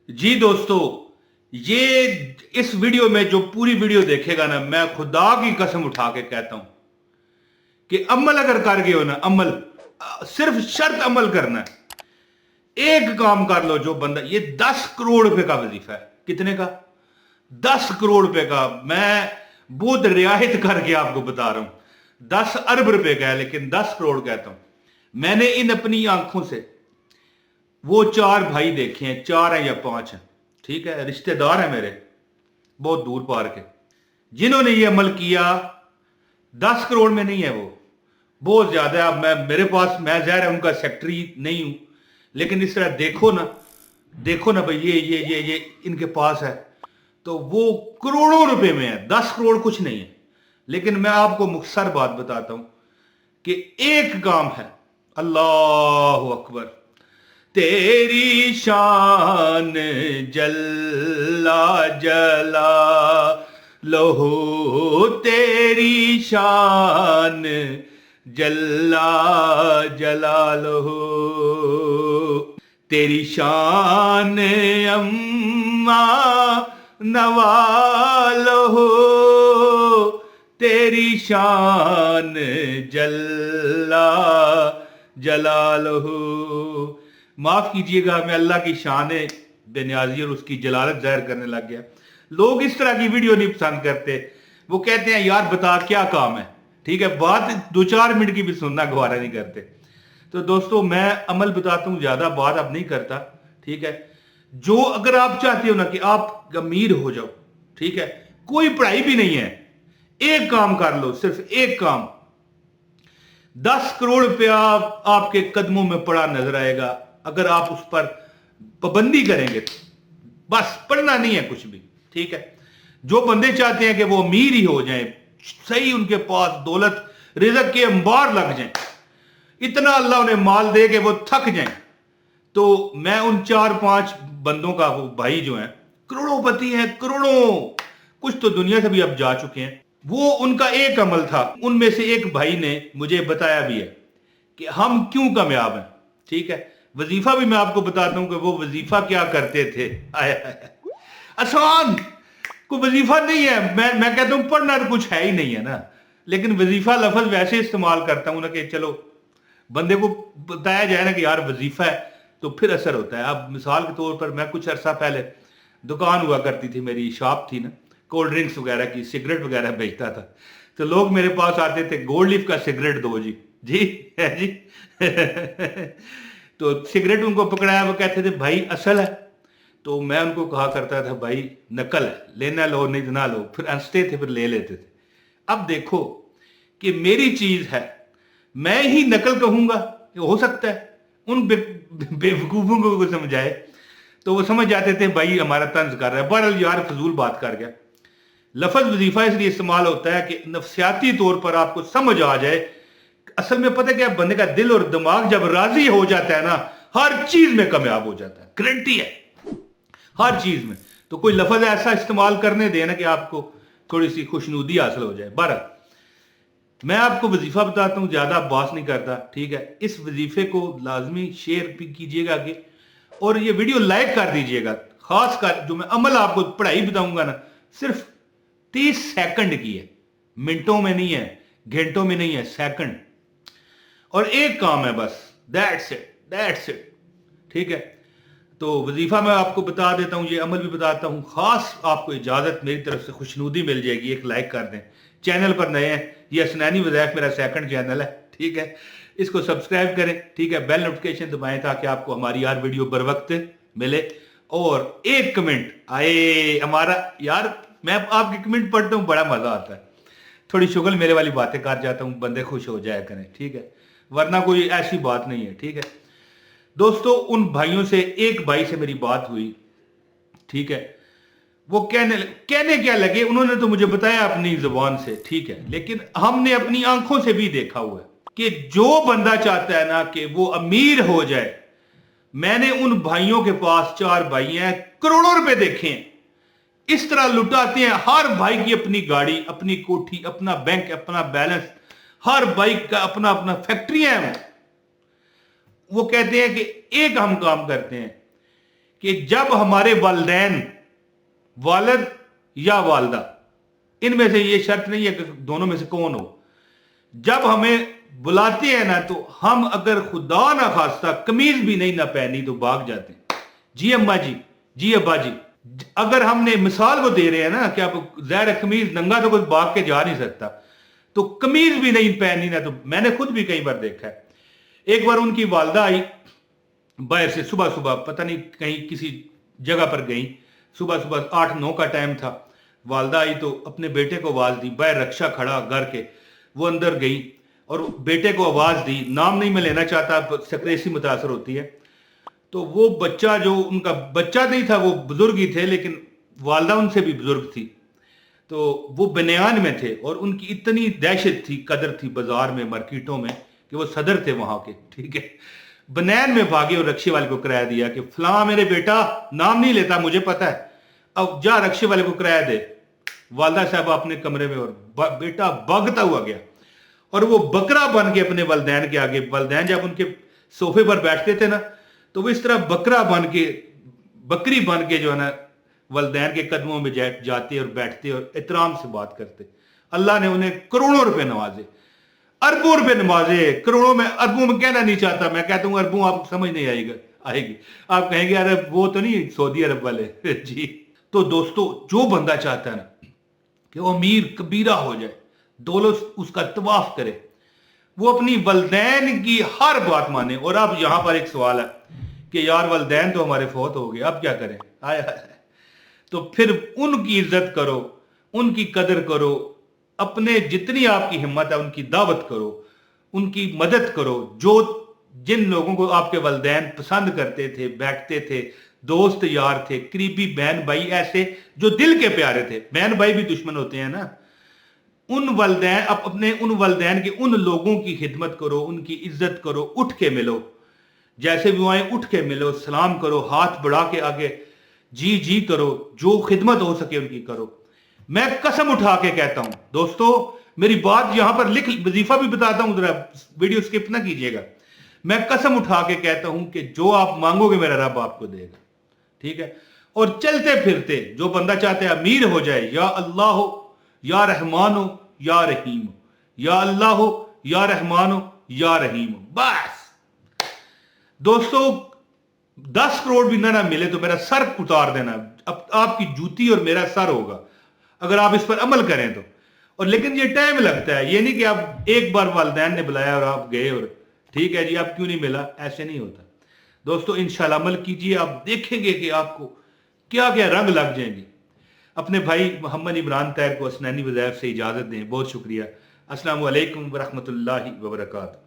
जी दोस्तों, ये इस वीडियो में जो पूरी वीडियो देखेगा ना, मैं खुदा की कसम उठा के कहता हूं कि अमल अगर कर गए हो ना, अमल सिर्फ शर्त अमल करना है। एक काम कर लो जो बंदा, ये 10 करोड़ रुपए का वजीफा है। कितने का? 10 करोड़ रुपए का। मैं बहुत रियायत करके आपको बता रहा हूं, 10 अरब रुपए का है, लेकिन 10 करोड़ कहता हूं। मैंने इन अपनी आंखों से वो 4 भाई देखे हैं, 4 हैं या 5 हैं, ठीक है, रिश्तेदार हैं मेरे, बहुत दूर पार के, जिन्होंने ये अमल किया। 10 करोड़ में नहीं है वो, बहुत ज्यादा है। अब मेरे पास, मैं ज़ाहिर है उनका सेक्रेटरी नहीं हूं, लेकिन इस तरह देखो ना भाई, ये इनके पास है, तो वो करोड़ों रुपए में है। 10 करोड़ कुछ नहीं है। लेकिन मैं आपको मुख्तसर बात बताता हूं कि एक काम है, अल्लाह अकबर, तेरी शान जल्ला जला लोहो, तेरी शान जल्ला जला लोहो, तेरी शान अम्मा नवालो हो, तेरी शान जल्ला जलाल हो। माफ कीजिएगा, मैं अल्लाह की शान बेनियाजी और उसकी जलालत जाहिर करने लग गया। लोग इस तरह की वीडियो नहीं पसंद करते। वो कहते हैं यार बता क्या काम है, ठीक है, बात 2-4 मिनट की भी सुनना गवारा नहीं करते। तो दोस्तों, मैं अमल बताता हूं, ज्यादा बात अब नहीं करता, ठीक है। जो अगर आप चाहते हो ना कि आप अमीर हो जाओ, ठीक है, कोई पढ़ाई भी नहीं है, एक काम कर लो, सिर्फ एक काम। 10 करोड़ रुपया आपके कदमों में पड़ा नजर आएगा अगर आप उस पर पाबंदी करेंगे तो। बस पढ़ना नहीं है कुछ भी, ठीक है। जो बंदे चाहते हैं कि वो अमीर ही हो जाएं, सही उनके पास दौलत रिज़्क के अंबार लग जाएं, इतना अल्लाह उन्हें माल दे कि वो थक जाएं, तो मैं उन 4-5 बंदों का, वो भाई जो हैं करोड़ोंपति हैं, करोड़ों, कुछ तो दुनिया से भी अब जा चुके हैं, वो उनका एक अमल था। उनमें से एक भाई ने मुझे बताया भी है कि हम क्यों कामयाब हैं, ठीक है। वजीफा भी मैं आपको बताता हूं कि वो वजीफा क्या करते थे। आसान कोई वजीफा नहीं है। मैं कहता हूं पढ़ना तो कुछ है ही नहीं है ना, लेकिन वजीफा लफ्ज वैसे इस्तेमाल करता हूं ना कि चलो बंदे को बताया जाए ना कि यार वजीफा है, तो फिर असर होता है। अब मिसाल के तौर पर, मैं कुछ अरसा पहले, दुकान हुआ करती थी मेरी, शॉप थी ना, कोल्ड ड्रिंक्स वगैरह की, सिगरेट वगैरह बेचता था। तो लोग मेरे पास आते थे, गोल्ड लीफ का सिगरेट दो जी, जी है जी। तो सिगरेट उनको पकड़ाया, वो कहते थे भाई असल है। तो मैं उनको कहा करता था भाई नकल है, लेना लो नहीं तो ना लो। फिर हंसते थे, फिर ले लेते थे। अब देखो कि मेरी चीज है, मैं ही नकल कहूंगा, ये हो सकता है उन बेवकूफों को समझाए तो वो समझ जाते थे भाई हमारा तंज कर रहा है। बहरहाल यार फजूल बात कर गया। लफज वजीफा इसलिए इस्तेमाल होता है कि नफसियाती तौर पर आपको समझ आ जाए। असल में पता है क्या, बंदे का दिल और दिमाग जब राजी हो जाता है ना, हर चीज में कामयाब हो जाता है, गारंटी है हर चीज में। तो कोई लफज ऐसा इस्तेमाल करने देना कि आपको थोड़ी सी खुशनुदी हासिल हो जाए। बहरहाल मैं आपको वजीफा बताता हूं, ज्यादा बात नहीं करता, ठीक है। इस वजीफे को लाजमी शेयर भी कीजिएगा आगे, और ये वीडियो लाइक कर दीजिएगा। खास कर जो मैं अमल आपको पढ़ाई बताऊंगा ना, सिर्फ 30 सेकंड की है, मिनटों में नहीं है, घंटों में नहीं है, सेकंड। और एक काम है बस, दैट्स इट, ठीक है। तो वजीफा मैं आपको बता देता हूं, ये अमल भी बताता हूं। खास आपको इजाजत मेरी तरफ से खुशनुदी मिल जाएगी, एक लाइक कर दें। चैनल पर नए हैं, ये असनानी वज़ाइफ मेरा सेकंड चैनल है, ठीक है, इसको सब्सक्राइब करें, ठीक है, बेल नोटिफिकेशन दबाएं ताकि आपको हमारी हर वीडियो बर वक्त मिले। और एक कमेंट आए हमारा, यार मैं आपके कमेंट पढ़ता हूं, बड़ा मजा आता है। थोड़ी शुगल मेरे वाली बातें कर जाता हूं, बंदे खुश हो जाया करें, ठीक है, वरना कोई ऐसी बात नहीं है, ठीक है। दोस्तों, उन भाइयों से, एक भाई से मेरी बात हुई, ठीक है, वो कहने क्या लगे, उन्होंने तो मुझे बताया अपनी जुबान से, ठीक है, लेकिन हमने अपनी आंखों से भी देखा हुआ है कि जो बंदा चाहता है ना कि वो अमीर हो जाए, मैंने उन भाइयों के पास, 4 भाई हैं, करोड़ों रुपए देखे हैं, इस तरह लुटाते हैं। हर भाई की अपनी गाड़ी, अपनी कोठी, अपना बैंक, अपना बैलेंस, हर भाई का अपना अपना फैक्ट्रियां हैं। वो कहते हैं कि एक हम काम करते हैं کہ جب ہمارے والدین، والد یا والدہ، ان میں سے یہ شرط نہیں ہے کہ دونوں میں سے کون ہو، جب ہمیں بلاتے ہیں نا تو ہم اگر خدا نہ خواستہ قمیض بھی نہیں نہ پہنی تو بھاگ جاتے ہیں، جی اماں جی، جی ابا جی۔ اگر ہم نے مثال وہ دے رہے ہیں نا کہ اب ظاہر قمیض ننگا تو کوئی بھاگ کے جا نہیں سکتا، تو قمیض بھی نہیں پہنی نا، تو میں نے خود بھی کئی بار دیکھا ہے۔ ایک بار ان کی والدہ آئی باہر سے، صبح صبح پتہ نہیں کہیں کسی جگہ پر گئیں، صبح صبح 8-9 کا ٹائم تھا، والدہ آئی تو اپنے بیٹے کو آواز دی، باہر رکشہ کھڑا گھر کے، وہ اندر گئی اور بیٹے کو آواز دی، نام نہیں میں لینا چاہتا، سکریسی متاثر ہوتی ہے، تو وہ بچہ جو ان کا بچہ نہیں تھا، وہ بزرگ ہی تھے لیکن والدہ ان سے بھی بزرگ تھی، تو وہ بنیان میں تھے اور ان کی اتنی دہشت تھی، قدر تھی بازار میں، مارکیٹوں میں، کہ وہ صدر تھے وہاں کے، ٹھیک ہے، بنیان میں بھاگے اور رکشے والے کو کرایہ دیا کہ فلاں میرے بیٹا، نام نہیں لیتا مجھے پتا ہے، اب جا رکشے والے کو کرایہ دے۔ والدہ صاحب اپنے کمرے میں، اور بیٹا بھاگتا ہوا گیا اور وہ بکرا بن کے اپنے والدین کے آگے، والدین جب ان کے صوفے پر بیٹھتے تھے نا تو وہ اس طرح بکرا بن کے، بکری بن کے جو ہے نا والدین کے قدموں میں جاتے اور بیٹھتے اور احترام سے بات کرتے۔ اللہ نے انہیں کروڑوں روپے نوازے، اربوں روپے نوازے، کروڑوں میں، اربوں میں کہنا نہیں چاہتا، میں کہتا ہوں اربوں آپ کو سمجھ نہیں آئے گی، آپ کہیں گے عرب وہ تو نہیں سعودی عرب والے جی۔ تو دوستو، جو بندہ چاہتا ہے نا کہ وہ امیر کبیرہ ہو جائے، دولت اس کا طواف کرے، وہ اپنی والدین کی ہر بات مانے۔ اور اب یہاں پر ایک سوال ہے کہ یار والدین تو ہمارے فوت ہو گئے، اب کیا کریں؟ تو پھر ان کی عزت کرو، ان کی قدر کرو، اپنے جتنی آپ کی ہمت ہے ان کی دعوت کرو، ان کی مدد کرو، جن لوگوں کو آپ کے والدین پسند کرتے تھے، بیٹھتے تھے، دوست یار تھے، قریبی بہن بھائی، ایسے جو دل کے پیارے تھے، بہن بھائی بھی دشمن ہوتے ہیں نا، ان والدین، اپنے ان والدین کے ان لوگوں کی خدمت کرو، ان کی عزت کرو، اٹھ کے ملو، جیسے بھی آئیں اٹھ کے ملو، سلام کرو، ہاتھ بڑھا کے آگے جی جی کرو، جو خدمت ہو سکے ان کی کرو۔ میں قسم اٹھا کے کہتا ہوں دوستو، میری بات یہاں پر لکھ، وظیفہ بھی بتاتا ہوں، ذرا ویڈیو سکپ نہ کیجیے گا، میں قسم اٹھا کے کہتا ہوں کہ جو آپ مانگو گے میرا رب آپ کو دے گا، ٹھیک ہے۔ اور چلتے پھرتے جو بندہ چاہتے ہیں امیر ہو جائے، یا اللہ ہو یا رحمان ہو یا رحیم ہو، یا اللہ ہو یا رحمان ہو یا رحیم ہو، بس دوستو 10 کروڑ بھی نہ ملے تو میرا سر اتار دینا، اب آپ کی جوتی اور میرا سر ہوگا اگر آپ اس پر عمل کریں تو۔ اور لیکن یہ ٹائم لگتا ہے، یہ نہیں کہ آپ ایک بار والدین نے بلایا اور آپ گئے اور ٹھیک ہے جی آپ کیوں نہیں ملا، ایسے نہیں ہوتا دوستو۔ انشاءاللہ عمل کیجئے، آپ دیکھیں گے کہ آپ کو کیا کیا رنگ لگ جائیں گے۔ اپنے بھائی محمد عمران طاہر کو اسنانی وظائف سے اجازت دیں، بہت شکریہ۔ السلام علیکم ورحمۃ اللہ وبرکاتہ۔